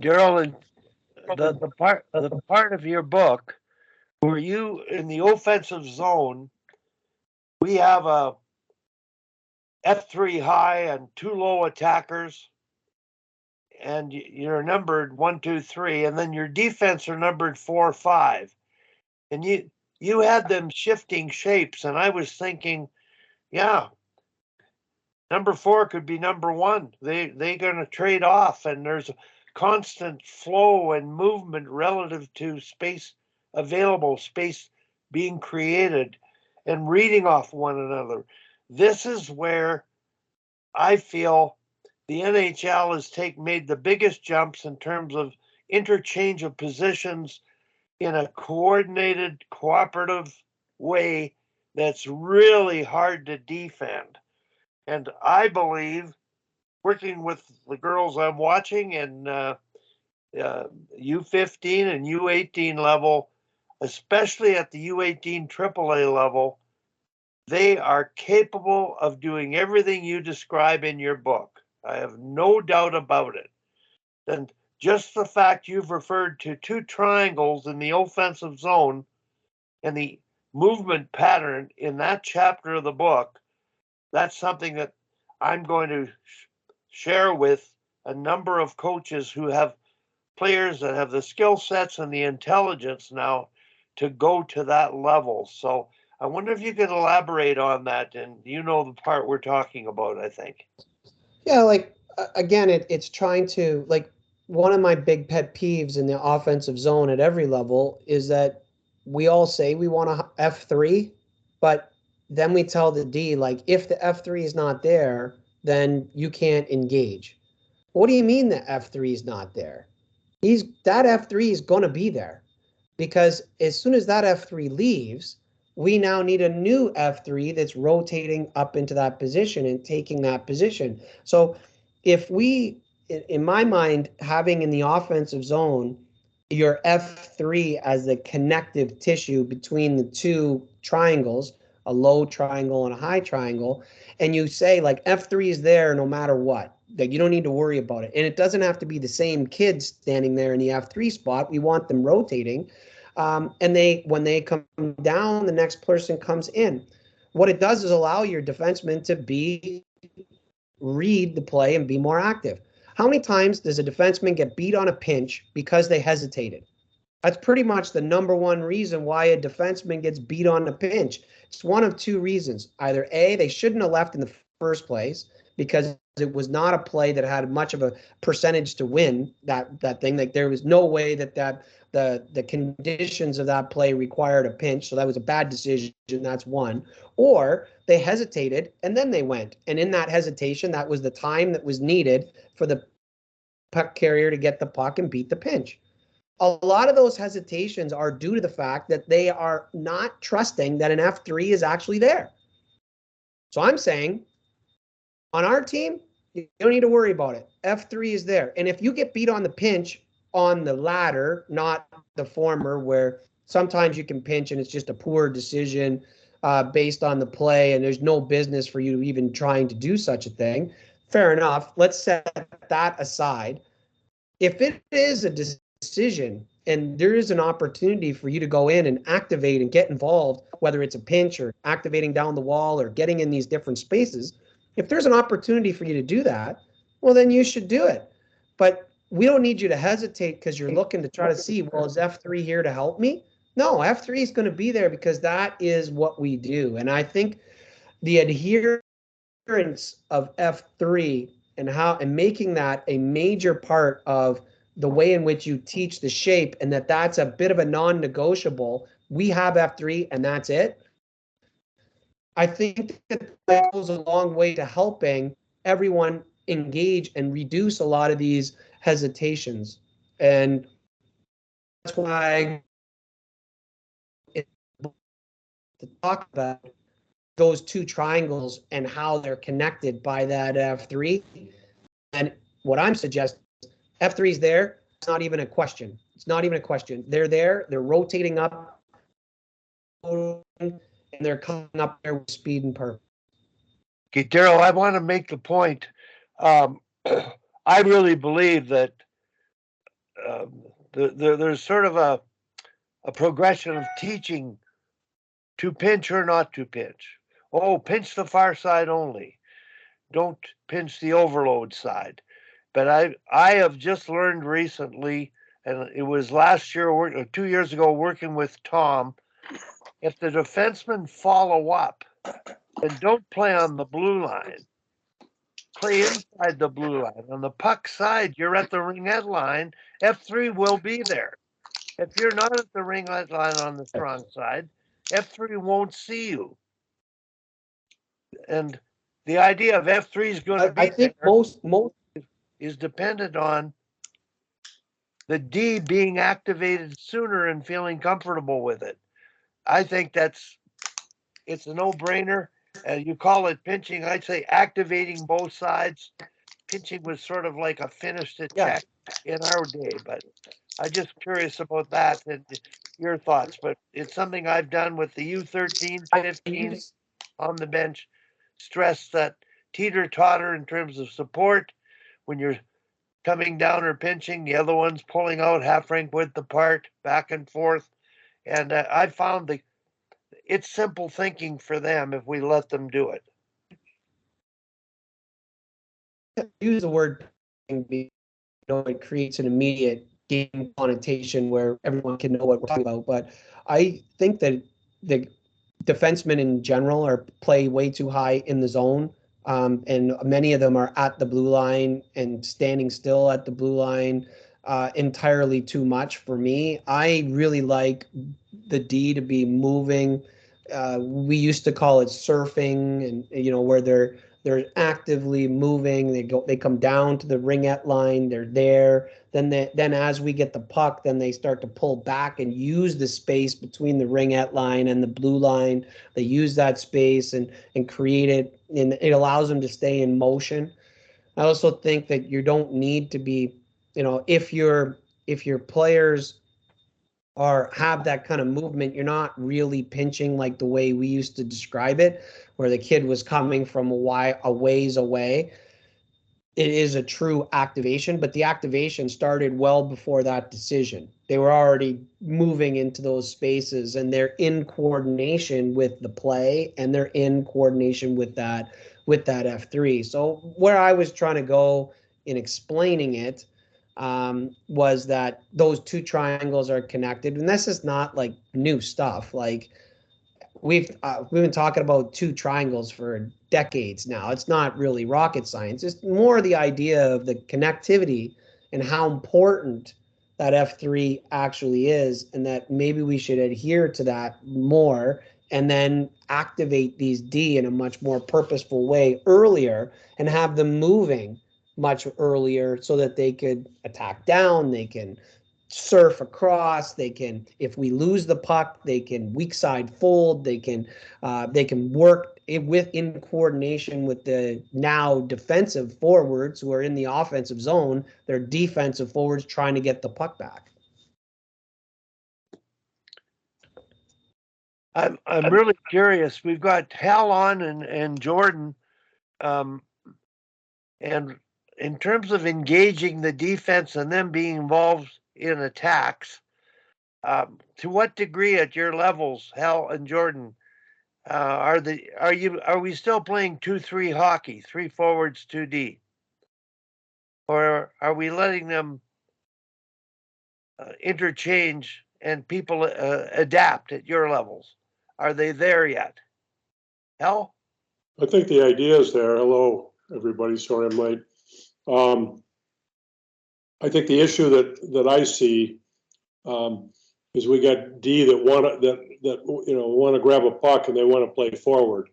Gerald, the part of your book where you in the offensive zone, we have a F3 high and two low attackers, and you're numbered 1, 2, 3, and then your defense are numbered 4, 5, and you had them shifting shapes, and I was thinking, yeah, number 4 could be number 1. They're going to trade off, and there's a constant flow and movement relative to space available, space being created, and reading off one another. This is where I feel the NHL has made the biggest jumps in terms of interchange of positions in a coordinated, cooperative way that's really hard to defend. And I believe, working with the girls I'm watching in U15 and U18 level, especially at the U18 AAA level, they are capable of doing everything you describe in your book. I have no doubt about it. And just the fact you've referred to two triangles in the offensive zone and the movement pattern in that chapter of the book, that's something that I'm going to share with a number of coaches who have players that have the skill sets and the intelligence now to go to that level. So I wonder if you could elaborate on that, and you know the part we're talking about, I think. Yeah, like again, it's trying to like one of my big pet peeves in the offensive zone at every level is that we all say we want a F3, but then we tell the D like if the F3 is not there, then you can't engage. What do you mean the F3 is not there? That F3 is going to be there because as soon as that F3 leaves, we now need a new F3 that's rotating up into that position and taking that position. So if we, in my mind, having in the offensive zone, your F3 as the connective tissue between the two triangles, a low triangle and a high triangle, and you say like F3 is there no matter what. Like you don't need to worry about it. And it doesn't have to be the same kids standing there in the F3 spot. We want them rotating. And when they come down, the next person comes in. What it does is allow your defenseman to read the play and be more active. How many times does a defenseman get beat on a pinch because they hesitated? That's pretty much the number one reason why a defenseman gets beat on a pinch. It's one of two reasons. Either A, they shouldn't have left in the first place because it was not a play that had much of a percentage to win that thing. Like there was no way that the conditions of that play required a pinch, so that was a bad decision. That's one. Or they hesitated and then they went, and in that hesitation, that was the time that was needed for the puck carrier to get the puck and beat the pinch. A lot of those hesitations are due to the fact that they are not trusting that an F3 is actually there. So I'm saying on our team, you don't need to worry about it. F3 is there. And if you get beat on the pinch on the latter, not the former, where sometimes you can pinch and it's just a poor decision based on the play and there's no business for you even trying to do such a thing, fair enough. Let's set that aside. If it is a decision and there is an opportunity for you to go in and activate and get involved, whether it's a pinch or activating down the wall or getting in these different spaces, if there's an opportunity for you to do that, well, then you should do it. But we don't need you to hesitate because you're looking to try to see, well, is F3 here to help me? No, F3 is going to be there because that is what we do. And I think the adherence of F3 and making that a major part of the way in which you teach the shape, and that's a bit of a non-negotiable. We have F3 and that's it. I think that goes a long way to helping everyone engage and reduce a lot of these hesitations. And that's why to talk about those two triangles and how they're connected by that F3. And what I'm suggesting, F3 is there. It's not even a question. It's not even a question. They're there. They're rotating up, and they're coming up there with speed and purpose. Okay, Daryl, I want to make the point. I really believe that there's sort of a progression of teaching to pinch or not to pinch. Oh, pinch the far side only. Don't pinch the overload side. But I have just learned recently, and it was last year or 2 years ago, working with Tom. If the defensemen follow up, then don't play on the blue line. Play inside the blue line. On the puck side, you're at the ringette line. F3 will be there. If you're not at the ringette line on the strong side, F3 won't see you. And the idea of F3 is going to be I think there most is dependent on the D being activated sooner and feeling comfortable with it. I think it's a no-brainer. You call it pinching. I'd say activating both sides. Pitching was sort of like a finished attack in our day, but I'm just curious about that and your thoughts. But it's something I've done with the U13, 15 on the bench. Stress that teeter-totter in terms of support when you're coming down or pinching, the other one's pulling out half rink width apart, back and forth. And I found it's simple thinking for them if we let them do it. use the word it creates an immediate game connotation where everyone can know what we're talking about. But I think that the defensemen in general play way too high in the zone. And many of them are at the blue line and standing still at the blue line entirely too much for me. I really like the D to be moving. We used to call it surfing, and where they're actively moving. They come down to the ringette line. They're there. Then as we get the puck, then they start to pull back and use the space between the ringette line and the blue line. They use that space and create it, and it allows them to stay in motion. I also think that you don't need to be, if your players have that kind of movement, you're not really pinching like the way we used to describe it, where the kid was coming from a ways away. It is a true activation, but the activation started well before that decision. They were already moving into those spaces, and they're in coordination with the play, and they're in coordination with that F3. So where I was trying to go in explaining it was that those two triangles are connected, and this is not like new stuff. Like we've been talking about two triangles for decades now. It's not really rocket science. It's more the idea of the connectivity and how important that F3 actually is, and that maybe we should adhere to that more and then activate these D in a much more purposeful way earlier and have them moving much earlier so that they could attack down, they can surf across, they can, if we lose the puck, they can weak side fold, they can work in coordination with the now defensive forwards who are in the offensive zone. They're defensive forwards trying to get the puck back. I'm really curious. We've got Hal on and Jordan, and in terms of engaging the defense and them being involved in attacks, to what degree at your levels, Hal and Jordan, are we still playing 2-3 hockey, 3 forwards, 2D, or are we letting them interchange and people adapt at your levels? Are they there yet? Hal? I think the idea is there. Hello, everybody. Sorry I'm late. I think the issue that I see is we got D that want to grab a puck and they want to play forward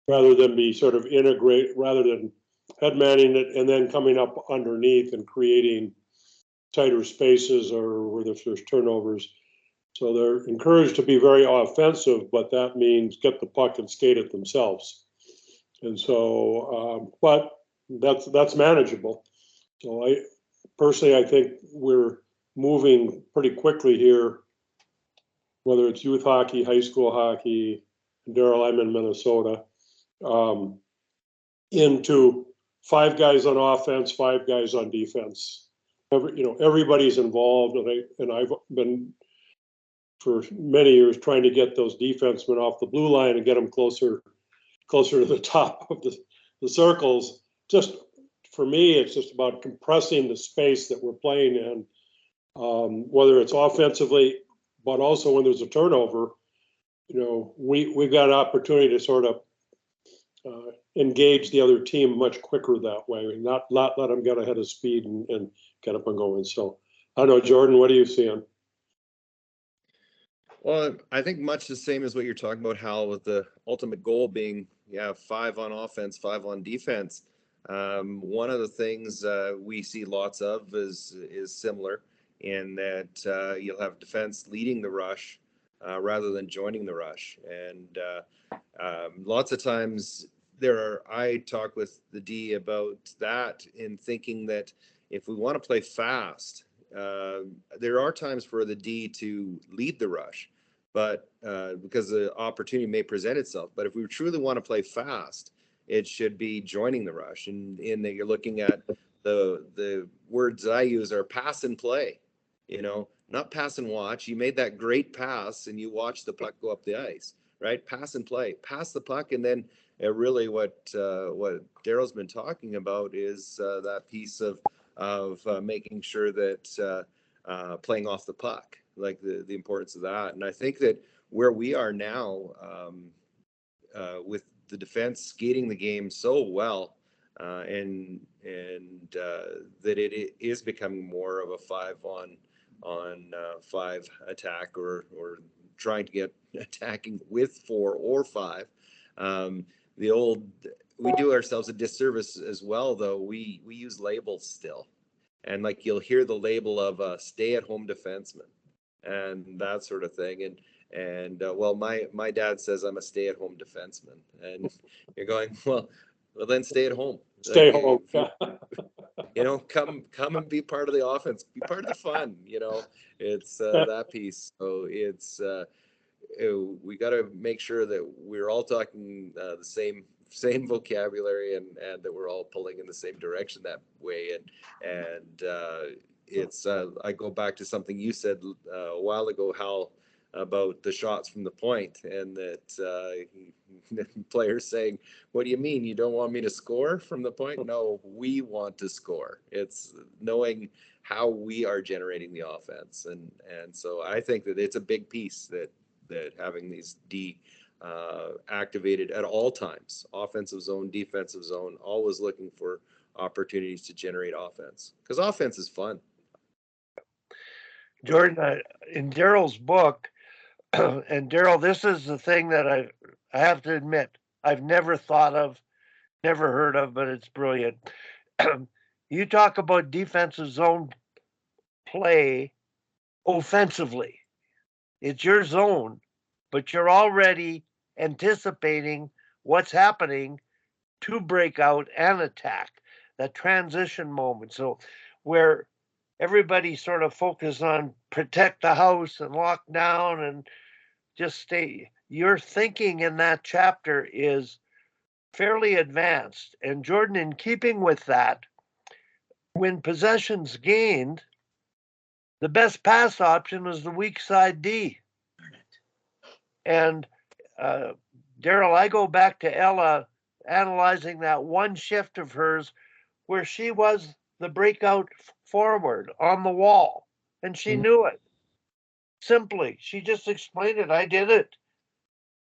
rather than be sort of integrate, rather than headmanning it and then coming up underneath and creating tighter spaces or if there's turnovers. So they're encouraged to be very offensive, but that means get the puck and skate it themselves. And so, but that's manageable. So I think we're moving pretty quickly here, whether it's youth hockey, high school hockey, Daryl, I'm in Minnesota, into 5 guys on offense, 5 guys on defense. everybody's involved, and I've been for many years trying to get those defensemen off the blue line and get them closer to the top of the circles. Just for me, it's just about compressing the space that we're playing in, whether it's offensively, but also when there's a turnover, we've got an opportunity to sort of engage the other team much quicker that way, not let them get ahead of speed and get up and going. So I don't know, Jordan, what are you seeing? Well, I think much the same as what you're talking about, Hal, with the ultimate goal being, 5 on offense, 5 on defense. One of the things we see lots of is similar in that you'll have defense leading the rush rather than joining the rush. And lots of times I talk with the D about that in thinking that if we want to play fast, there are times for the D to lead the rush, but because the opportunity may present itself. But if we truly want to play fast, it should be joining the rush. And in that you're looking at the words I use are pass and play, not pass and watch. You made that great pass and you watch the puck go up the ice, right? Pass and play, pass the puck. And then really what Daryl's been talking about is that piece of making sure that playing off the puck, like the importance of that. And I think that where we are now with the defense skating the game so well, and that it is becoming more of a 5 on 5 attack, or trying to get attacking with 4 or 5. We do ourselves a disservice as well, though. We use labels still, and like you'll hear the label of a stay-at-home defenseman and that sort of thing. And well, my dad says I'm a stay-at-home defenseman, and you're going, well then stay at home. Stay home. Come and be part of the offense, be part of the fun. It's that piece. So it's we got to make sure that we're all talking the same vocabulary, and that we're all pulling in the same direction that way. And it's I go back to something you said a while ago, Hal, about the shots from the point, and that players saying, what do you mean, you don't want me to score from the point? No, we want to score. It's knowing how we are generating the offense. And so I think that it's a big piece that having these D activated at all times, offensive zone, defensive zone, always looking for opportunities to generate offense, because offense is fun. Jordan, in Daryl's book, and Daryl, this is the thing that I have to admit, I've never thought of, never heard of, but it's brilliant. You talk about defensive zone play offensively. It's your zone, but you're already anticipating what's happening to break out and attack, that transition moment. So where everybody sort of focus on protect the house and lock down and just stay, your thinking in that chapter is fairly advanced. And Jordan, in keeping with that, when possession's gained, the best pass option is the weak side D. And Daryl, I go back to Ella analyzing that one shift of hers where she was the breakout forward on the wall, and she knew it. Simply, she just explained it. I did it.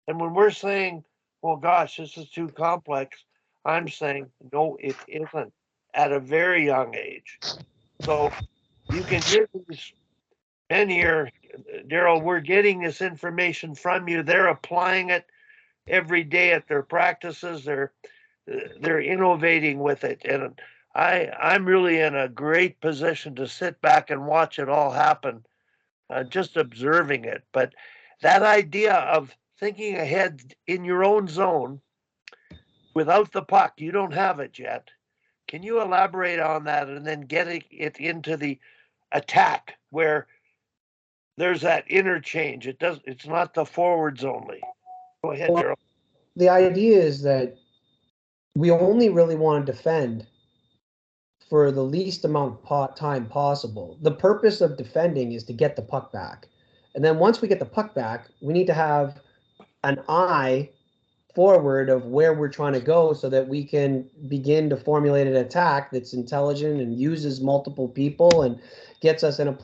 And when we're saying, well, gosh, this is too complex, I'm saying, no, it isn't at a very young age. So you can hear these men here, Daryl, we're getting this information from you. They're applying it every day at their practices. They're innovating with it. And I'm really in a great position to sit back and watch it all happen, just observing it. But that idea of thinking ahead in your own zone without the puck, you don't have it yet. Can you elaborate on that, and then getting it into the attack where there's that interchange? It's not the forwards only. Go ahead, Daryl. The idea is that we only really want to defend for the least amount of time possible. The purpose of defending is to get the puck back. And then once we get the puck back, we need to have an eye forward of where we're trying to go so that we can begin to formulate an attack that's intelligent and uses multiple people and gets us in a place